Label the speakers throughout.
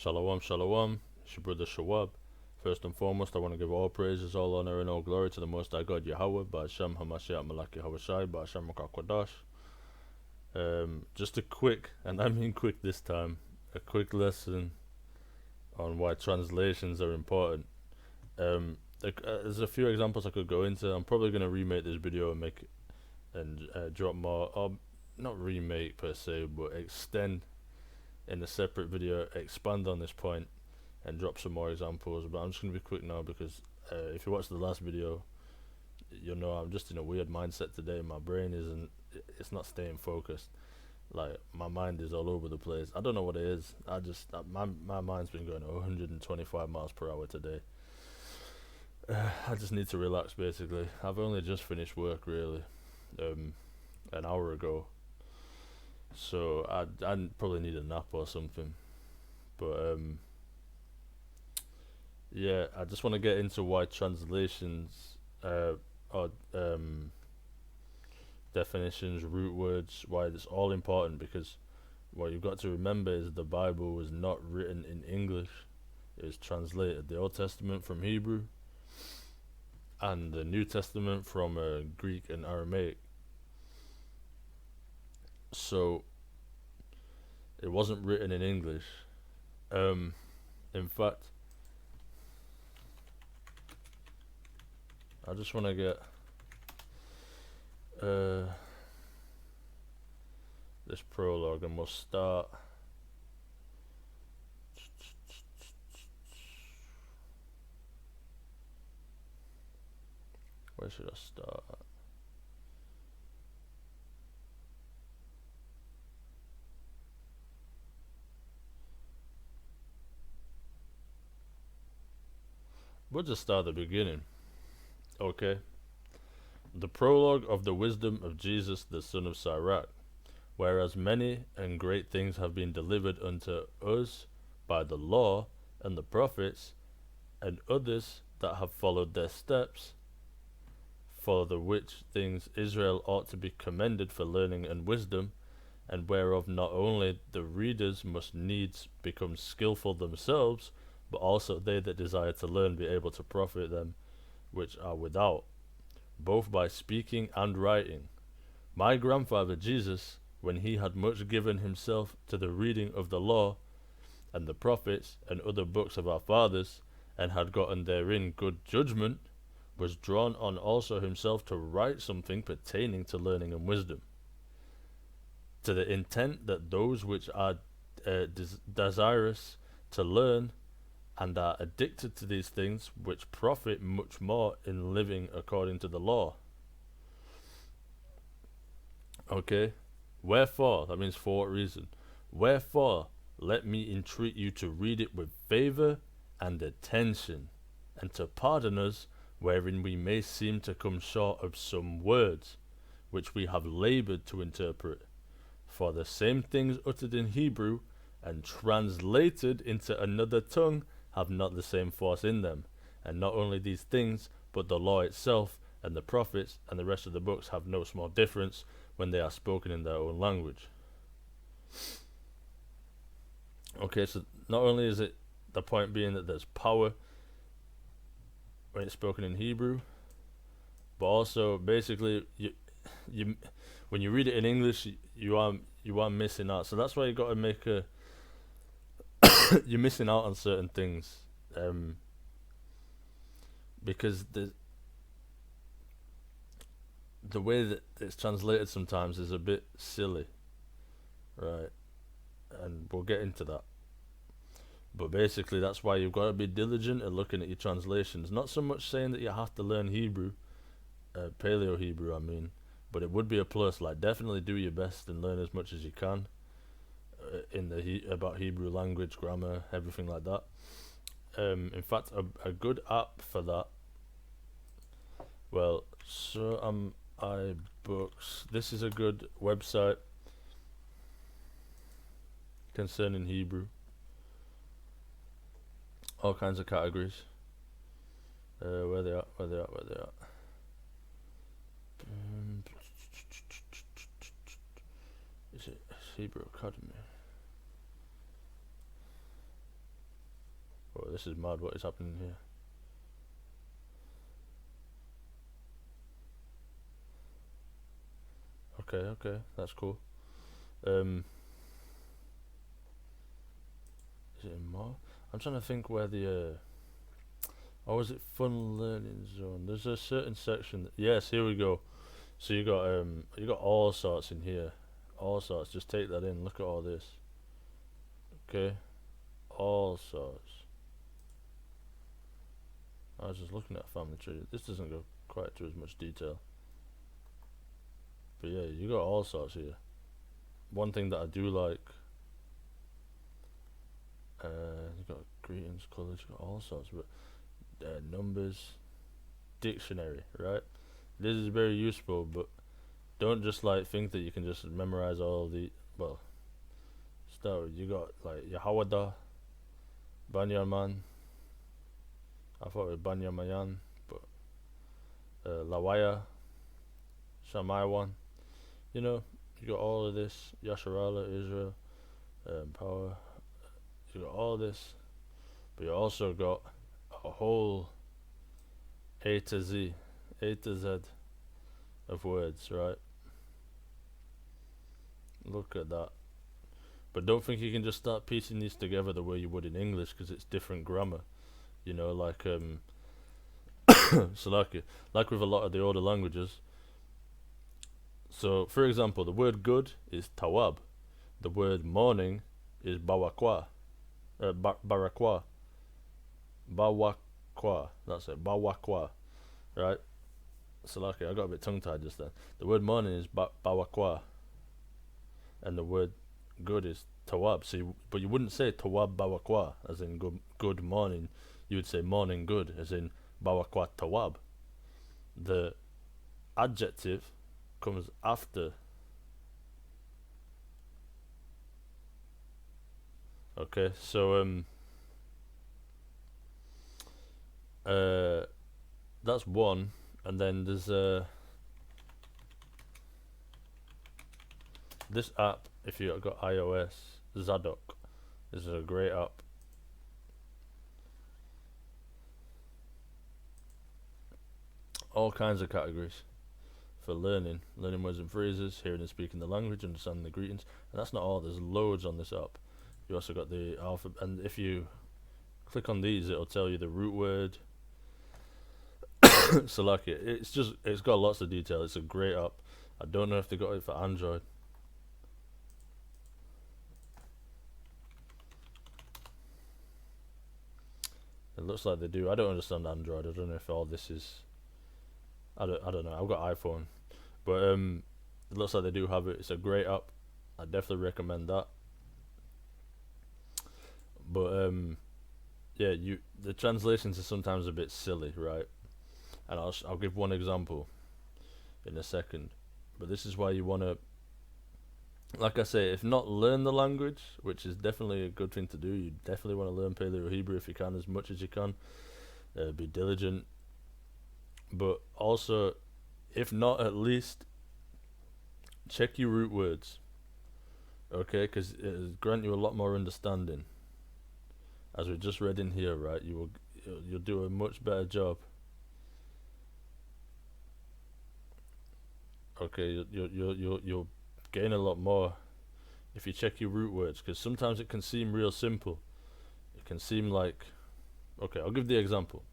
Speaker 1: Shalom, shalom. It's your brother Shawab. First and foremost, I want to give all praises, all honor, and all glory to the Most High God Yahweh, Ba'ashem Hamashiach Malaki Hawashai, Ba'ashem Makakwadash. Just a quick, and I mean quick this time, a quick lesson on why translations are important. There's a few examples I could go into. I'm probably going to remake this video and make and drop more, or not remake per se, but extend in a separate video, expand on this point and drop some more examples. But I'm just going to be quick now because if you watched the last video, you'll know I'm just in a weird mindset today. My brain it's not staying focused. Like, my mind is all over the place. I don't know what it is. My mind's been going 125 miles per hour today. I just need to relax, basically. I've only just finished work, really, an hour ago. So I probably need a nap or something. But yeah, I just want to get into why translations or definitions, root words, why it's all important, because what you've got to remember is the Bible was not written in English. It was translated, the Old Testament from Hebrew and the New Testament from Greek and Aramaic. So it wasn't written in English. In fact, I just want to get this prologue, and we'll start. Where should I start? We'll just start at the beginning. Okay. The prologue of the wisdom of Jesus, the son of Sirach. Whereas many and great things have been delivered unto us by the law and the prophets, and others that have followed their steps, for the which things Israel ought to be commended for learning and wisdom, and whereof not only the readers must needs become skillful themselves, but also they that desire to learn be able to profit them which are without, both by speaking and writing. My grandfather Jesus, when he had much given himself to the reading of the law and the prophets and other books of our fathers, and had gotten therein good judgment, was drawn on also himself to write something pertaining to learning and wisdom, to the intent that those which are desirous to learn and are addicted to these things, which profit much more in living according to the law. Okay, wherefore, that means for what reason? Wherefore, let me entreat you to read it with favor and attention, and to pardon us wherein we may seem to come short of some words, which we have labored to interpret. For the same things uttered in Hebrew and translated into another tongue have not the same force in them. And not only these things, but the law itself and the prophets and the rest of the books have no small difference when they are spoken in their own language. Okay, so not only is it the point being that there's power when it's spoken in Hebrew, but also basically you when you read it in English, you are missing out. So that's why you got to make a you're missing out on certain things, because the way that it's translated sometimes is a bit silly, right? And we'll get into that. But basically, that's why you've got to be diligent at looking at your translations. Not so much saying that you have to learn Hebrew, Paleo Hebrew, I mean, but it would be a plus. Like, definitely do your best and learn as much as you can in the about Hebrew language, grammar, everything like that. In fact, a good app for that. Well, so iBooks. This is a good website concerning Hebrew. All kinds of categories. Where they at? Is it Hebrew Academy? this is mad. What is happening here? Okay, that's cool. Is it in more? I'm trying to think where the or is it fun learning zone? There's a certain section. Yes, here we go. So you got all sorts in here, all sorts. Just take that in. Look at all this. Okay, all sorts. I was just looking at a family tree. This doesn't go quite to as much detail. But yeah, you got all sorts here. One thing that I do like, you got greetings, colours, you got all sorts, but numbers, dictionary, right? This is very useful, but don't just like think that you can just memorize all the, well, start with, you got like Yahawada, Banyaman, I thought it was Banyamayan, but Lawaya, Shamaiwan, you know, you got all of this, Yasharala, Israel, power, you got all this, but you also got a whole A to Z of words, right? Look at that. But don't think you can just start piecing these together the way you would in English, because it's different grammar. You know, like so like with a lot of the older languages. So, for example, the word good is tawab. The word morning is bawakwa. Barakwa. Bawakwa. That's it. Bawakwa. Right? So, I got a bit tongue tied just then. The word morning is bawakwa. And the word good is tawab. So, but you wouldn't say tawab bawakwa, as in good morning. You would say morning good, as in bawakwa tawab. The adjective comes after. Okay, so that's one, and then there's this app. If you got iOS, Zadok, this is a great app. All kinds of categories for learning words and phrases, hearing and speaking the language, understanding the greetings, and that's not all. There's loads on this app. You also got the alphabet, and if you click on these, it'll tell you the root word. So it's got lots of detail. It's a great app. I don't know if they got it for Android. It looks like they do. I don't understand Android. I don't know if all this is. I don't know. I've got iPhone, but it looks like they do have it. It's a great app. I definitely recommend that. But yeah, the translations are sometimes a bit silly, right? And I'll give one example in a second. But this is why you want to, like I say, if not learn the language, which is definitely a good thing to do. You definitely want to learn Paleo Hebrew if you can, as much as you can. Be diligent. But also, if not, at least check your root words. Okay, because it'll grant you a lot more understanding. As we just read in here, right? You'll do a much better job. Okay, you'll gain a lot more if you check your root words, because sometimes it can seem real simple. It can seem like, okay, I'll give the example.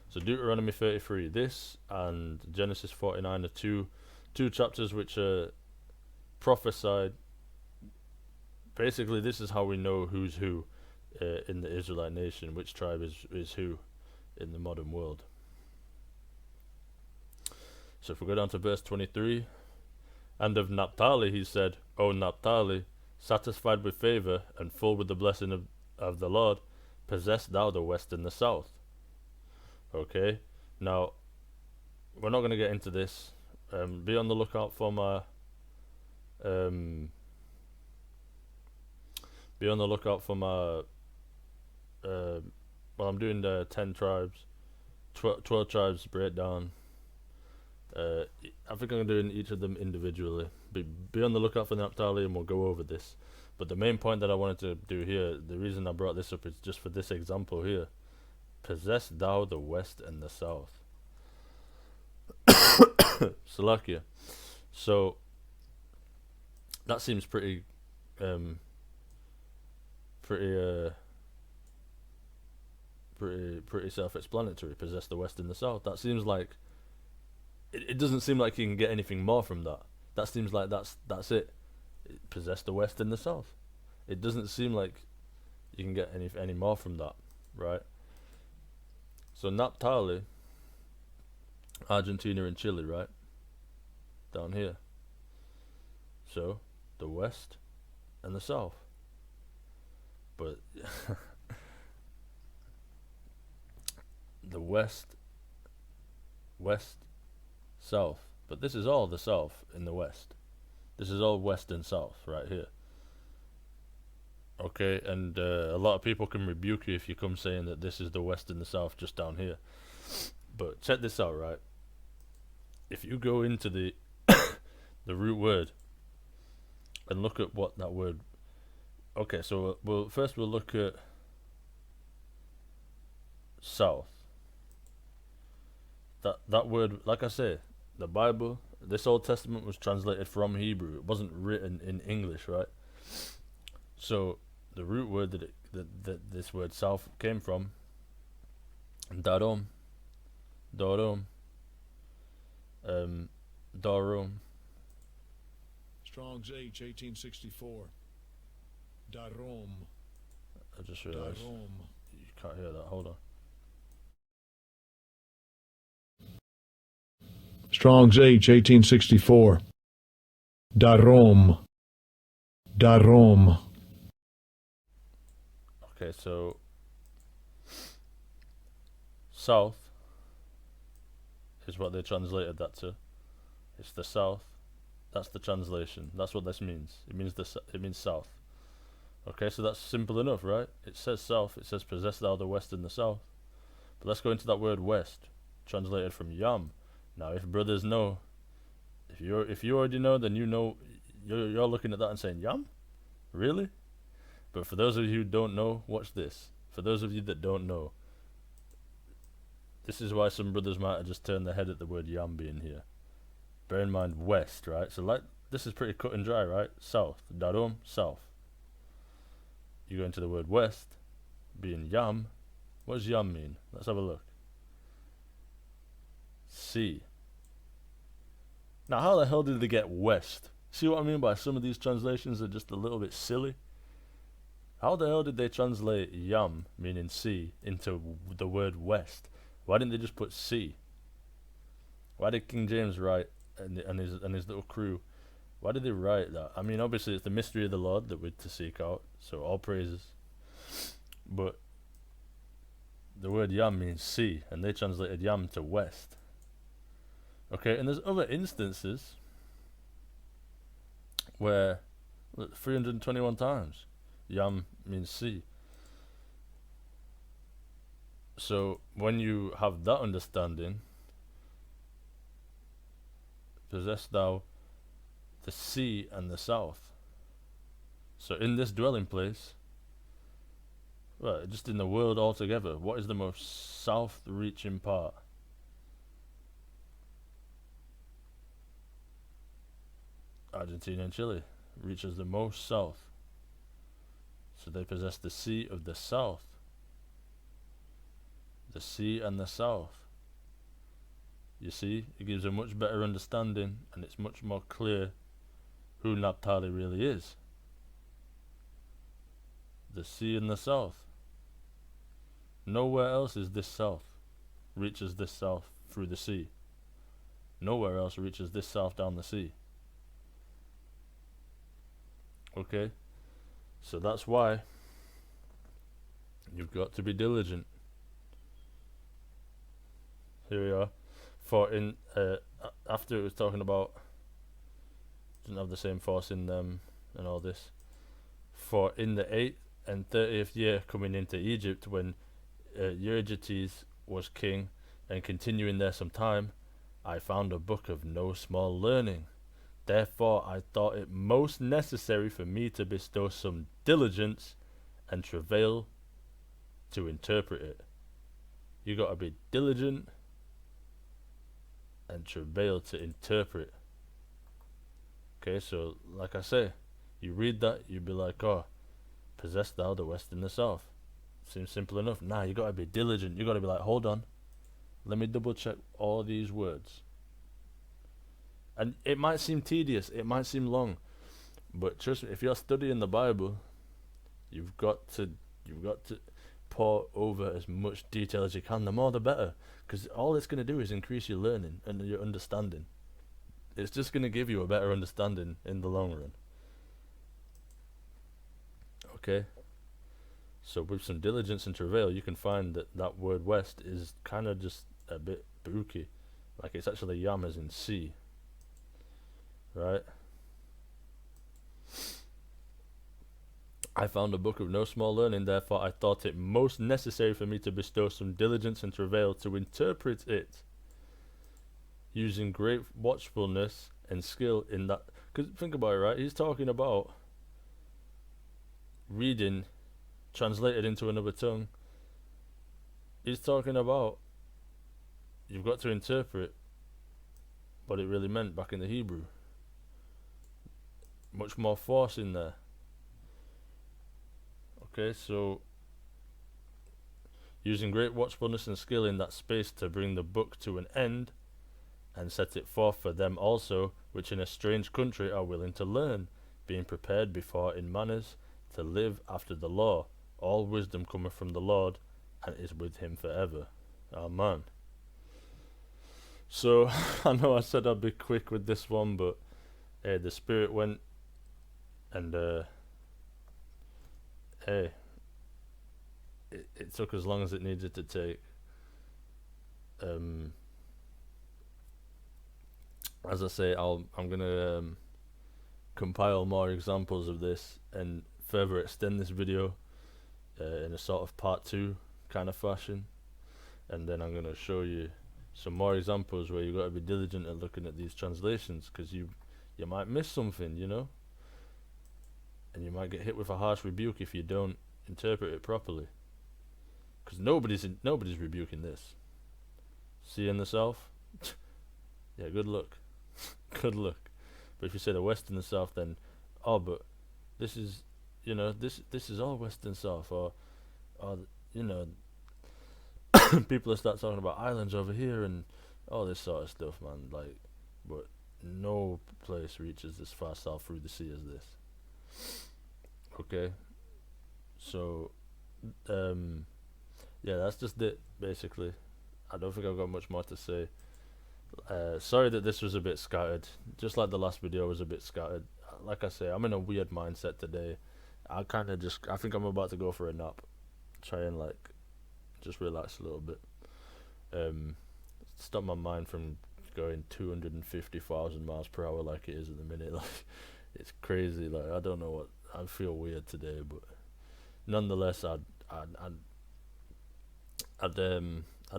Speaker 1: So Deuteronomy 33, this and Genesis 49 are two chapters which are prophesied. Basically, this is how we know who's who in the Israelite nation, which tribe is who in the modern world. So if we go down to verse 23, and of Naphtali he said, O Naphtali, satisfied with favor and full with the blessing of the Lord, possess thou the west and the south. Okay, now we're not going to get into this. Be on the lookout for my well, I'm doing the 10 tribes, 12 tribes breakdown. I think I'm doing each of them individually. Be on the lookout for Naphtali, and we'll go over this. But the main point that I wanted to do here, the reason I brought this up is just for this example here. Possess thou the west and the south. Salakia. So that seems pretty um pretty pretty self-explanatory. Possess the west and the south. That seems like it doesn't seem like you can get anything more from that. That seems like that's it. Possess the west and the south. It doesn't seem like you can get any more from that, right? So Naphtali, Argentina and Chile, right? Down here. So the west and the south. But the west, south. But this is all the south in the west. This is all west and south right here. Okay, and a lot of people can rebuke you if you come saying that this is the west and the south just down here. But check this out, right? If you go into the the root word and look at what that word. Okay, so we'll look at south. That word, like I say, the Bible, this Old Testament was translated from Hebrew. It wasn't written in English, right? So the root word that this word south came from, darom, dorom, darom.
Speaker 2: Strong's H 1864. Darom.
Speaker 1: I just realized
Speaker 2: Darom.
Speaker 1: you can't hear that. Hold on.
Speaker 2: Strong's H 1864. Darom. Darom.
Speaker 1: Okay, so south is what they translated that to. It's the south. That's the translation. That's what this means. It means south. Okay, so that's simple enough, right? It says south. It says possess thou the west and the south. But let's go into that word west, translated from yam. Now, if brothers know, if you already know, then you know. You're looking at that and saying yam, really? But for those of you who don't know, watch this. For those of you that don't know, this is why some brothers might have just turned their head at the word yam being here. Bear in mind west, right? So like this is pretty cut and dry, right? South, darom, south. You go into the word west, being yam. What does yam mean? Let's have a look. Sea. Now how the hell did they get west? See what I mean by some of these translations are just a little bit silly? How the hell did they translate yam, meaning sea, into the word west? Why didn't they just put sea? Why did King James write, and his little crew, why did they write that? I mean, obviously it's the mystery of the Lord that we're to seek out, so all praises. But the word yam means sea, and they translated yam to west. Okay, and there's other instances where 321 times yam means sea. So when you have that understanding, possess thou the sea and the south. So in this dwelling place, well, just in the world altogether, what is the most south-reaching part? Argentina and Chile reaches the most south. So they possess the sea of the south. The sea and the south. You see, it gives a much better understanding, and it's much more clear who Naphtali really is. The sea and the south. Nowhere else is this south, reaches this south through the sea. Nowhere else reaches this south down the sea. Okay? So that's why you've got to be diligent. Here we are. For in after it was talking about didn't have the same force in them and all this. For in the 8th and 30th year coming into Egypt, when Euergetes was king, and continuing there some time, I found a book of no small learning, Therefore I thought it most necessary for me to bestow some diligence and travail to interpret it. You gotta be diligent and travail to interpret. Okay, so like I say, you read that, you be like, oh, possess thou the west and the south. Seems simple enough. Nah, you gotta be diligent. You gotta be like, hold on, let me double check all these words. And it might seem tedious, it might seem long, but trust me, if you're studying the Bible, you've got to pour over as much detail as you can. The more the better, because all it's gonna do is increase your learning and your understanding. It's just gonna give you a better understanding in the long run. Okay. So with some diligence and travail, you can find that that word west is kind of just a bit spooky. Like it's actually yam as in sea. Right? I found a book of no small learning, therefore I thought it most necessary for me to bestow some diligence and travail to interpret it, using great watchfulness and skill in that. Because think about it, right? He's talking about reading translated into another tongue. He's talking about you've got to interpret what it really meant back in the Hebrew. Much more force in there. Okay, so using great watchfulness and skill in that space to bring the book to an end, and set it forth for them also, which in a strange country are willing to learn, being prepared before in manners to live after the law. All wisdom cometh from the Lord, and is with him forever. Amen. So, I know I said I'd be quick with this one, but the Spirit went, and hey, it took as long as it needed to take. As I say, I'm gonna compile more examples of this and further extend this video in a sort of part 2 kind of fashion, and then I'm gonna show you some more examples where you got to be diligent at looking at these translations, because you might miss something, you know, and you might get hit with a harsh rebuke if you don't interpret it properly, because nobody's rebuking this. See in the south? Yeah, good luck. Good luck. But if you say the west and the south, then but this is, this is all west and south, or people will start talking about islands over here and all this sort of stuff, man. Like, but no place reaches this far south through the sea as this. Okay, so yeah, that's just it basically. I don't think I've got much more to say. Sorry that this was a bit scattered, just like the last video was a bit scattered. Like I say, I'm in a weird mindset today. I think I'm about to go for a nap, try and like just relax a little bit, stop my mind from going 250,000 miles per hour like it is at the minute. Like, it's crazy. Like, I don't know what, I feel weird today, but nonetheless, I'd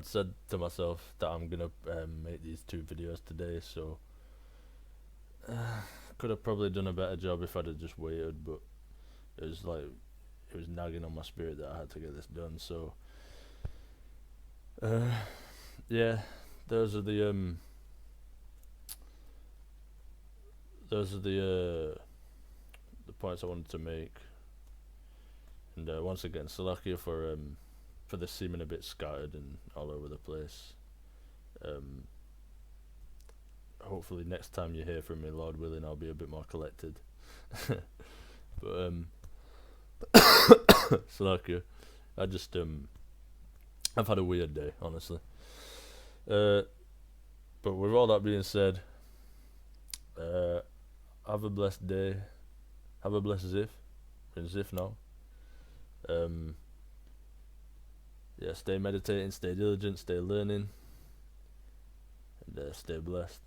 Speaker 1: said to myself that I'm gonna make these 2 videos today, so could have probably done a better job if I'd have just waited, but it was nagging on my spirit that I had to get this done. So yeah, those are the points I wanted to make. And once again, Salakia for this seeming a bit scattered and all over the place. Hopefully next time you hear from me, Lord willing, I'll be a bit more collected. But Salakia, I've had a weird day, honestly. But with all that being said, have a blessed day. Have a blessed Zif. We're in Zif now. Yeah, stay meditating, stay diligent, stay learning, and stay blessed.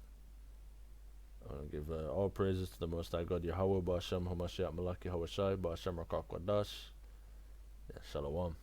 Speaker 1: I want to give all praises to the Most High God, Yahweh, Ba'ashem, Hamashiach, Malaki, Hawashai, Ba'ashem, Rakak, Wadash. Yeah, Shalom.